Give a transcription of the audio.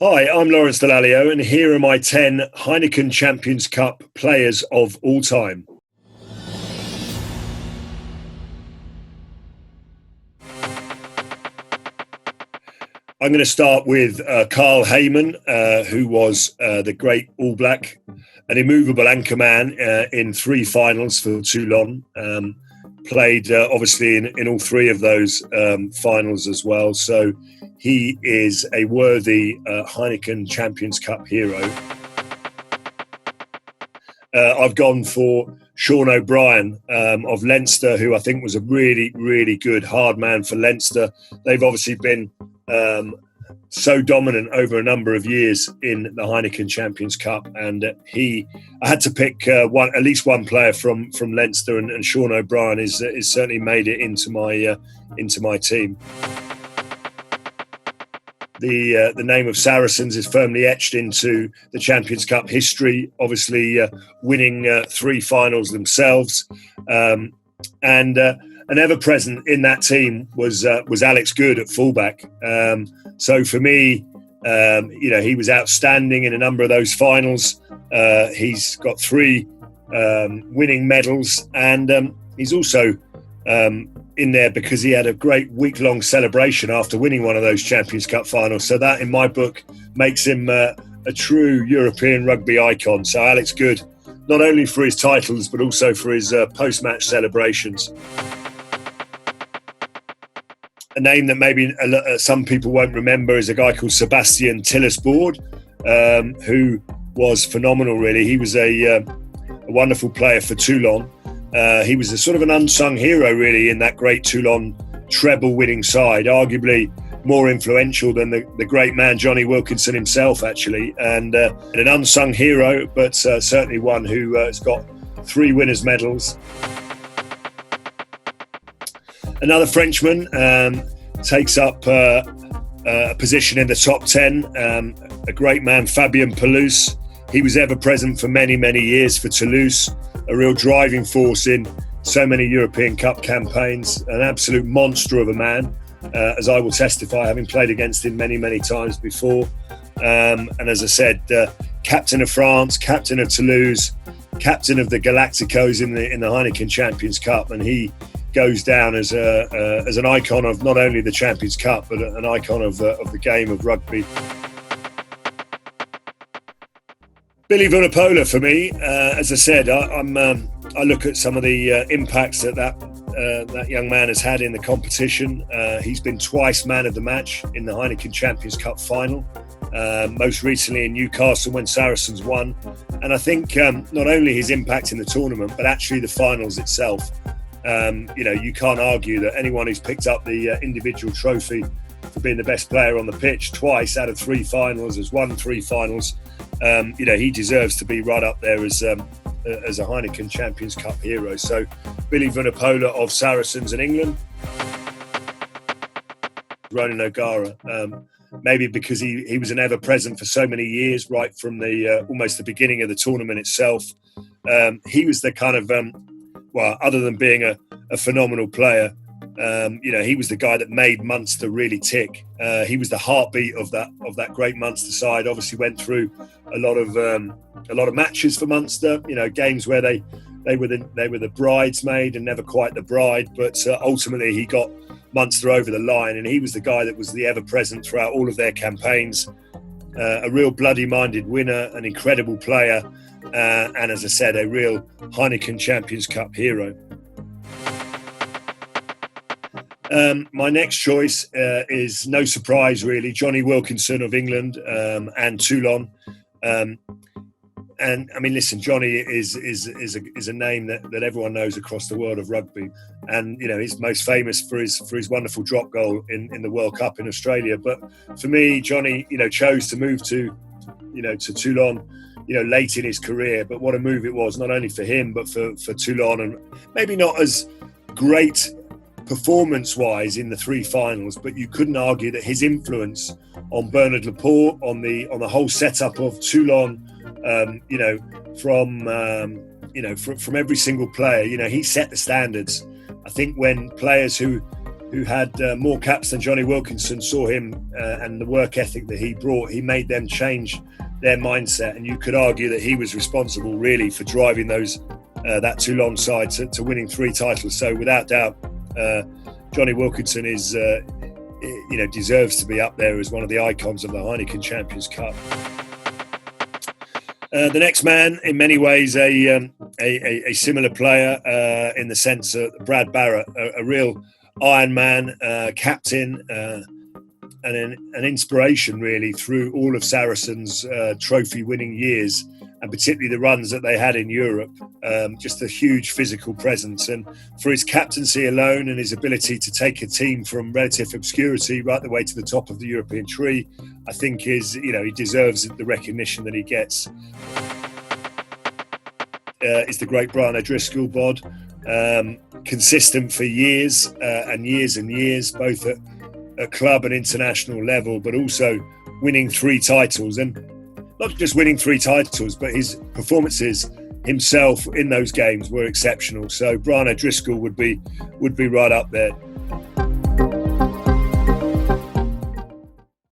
Hi, I'm Lawrence Dallaglio, and here are my 10 Heineken Champions Cup players of all time. I'm going to start with Karl Hayman, who was the great All Black, an immovable anchorman in 3 finals for Toulon. Played obviously in all 3 of those finals as well. So he is a worthy Heineken Champions Cup hero. I've gone for Sean O'Brien of Leinster, who I think was a really, really good hard man for Leinster. They've obviously been so dominant over a number of years in the Heineken Champions Cup, and I had to pick at least one player from Leinster, and Sean O'Brien is certainly made it into my team. The name of Saracens is firmly etched into the Champions Cup history, obviously winning 3 finals themselves, and an ever-present in that team was Alex Goode at fullback. So for me, he was outstanding in a number of those finals. He's got 3 winning medals, and he's also in there because he had a great week-long celebration after winning one of those Champions Cup finals. So that, in my book, makes him a true European rugby icon. So Alex Goode, not only for his titles, but also for his post-match celebrations. A name that maybe some people won't remember is a guy called Sebastien Tillous-Borde, who was phenomenal, really. He was a wonderful player for Toulon. He was a sort of an unsung hero, really, in that great Toulon treble-winning side, arguably more influential than the great man Jonny Wilkinson himself, actually, and an unsung hero, but certainly one who has got 3 winners' medals. Another Frenchman takes up a position in the top 10, a great man, Fabien Palouse. He was ever present for many, many years for Toulouse, a real driving force in so many European Cup campaigns, an absolute monster of a man, as I will testify, having played against him many, many times before. And as I said, captain of France, captain of Toulouse, captain of the Galacticos in the Heineken Champions Cup, and he goes down as an icon of not only the Champions Cup, but an icon of the game of rugby. Billy Vunipola for me, as I said, I look at some of the impacts that young man has had in the competition. He's been twice man of the match in the Heineken Champions Cup final, most recently in Newcastle when Saracens won. And I think not only his impact in the tournament, but actually the finals itself. You can't argue that anyone who's picked up the individual trophy for being the best player on the pitch twice out of 3 finals, has won 3 finals. He deserves to be right up there as a Heineken Champions Cup hero. So Billy Vunipola of Saracens in England. Ronan OGara, maybe because he was an ever-present for so many years, right from the almost the beginning of the tournament itself. He was the kind of, other than being a phenomenal player, he was the guy that made Munster really tick. He was the heartbeat of that great Munster side. Obviously, went through a lot of matches for Munster. Games where they were the bridesmaid and never quite the bride. But ultimately, he got Munster over the line, and he was the guy that was the ever present throughout all of their campaigns. A real bloody-minded winner, an incredible player, and as I said, a real Heineken Champions Cup hero. My next choice is no surprise, really, Jonny Wilkinson of England and Toulon. And I mean, listen, Jonny is a name that everyone knows across the world of rugby, and he's most famous for his wonderful drop goal in the World Cup in Australia. But for me, Jonny, chose to move to Toulon, late in his career. But what a move it was, not only for him but for Toulon, and maybe not as great performance-wise in the 3 finals, but you couldn't argue that his influence on Bernard Laporte, on the whole setup of Toulon, from every single player, he set the standards. I think when players who who had more caps than Jonny Wilkinson, saw him and the work ethic that he brought. He made them change their mindset, and you could argue that he was responsible really for driving that Toulon side to winning 3 titles. So without doubt, Jonny Wilkinson is deserves to be up there as one of the icons of the Heineken Champions Cup. The next man, in many ways, a similar player in the sense that Brad Barritt, a real Iron Man, captain, and an inspiration really through all of Saracen's trophy-winning years, and particularly the runs that they had in Europe. Just a huge physical presence, and for his captaincy alone and his ability to take a team from relative obscurity right the way to the top of the European tree, I think he deserves the recognition that he gets. Is the great Brian O'Driscoll, BOD, consistent for years and years and years, both at club and international level, but also winning 3 titles, and not just winning 3 titles, but his performances himself in those games were exceptional. So Brian O'Driscoll would be right up there.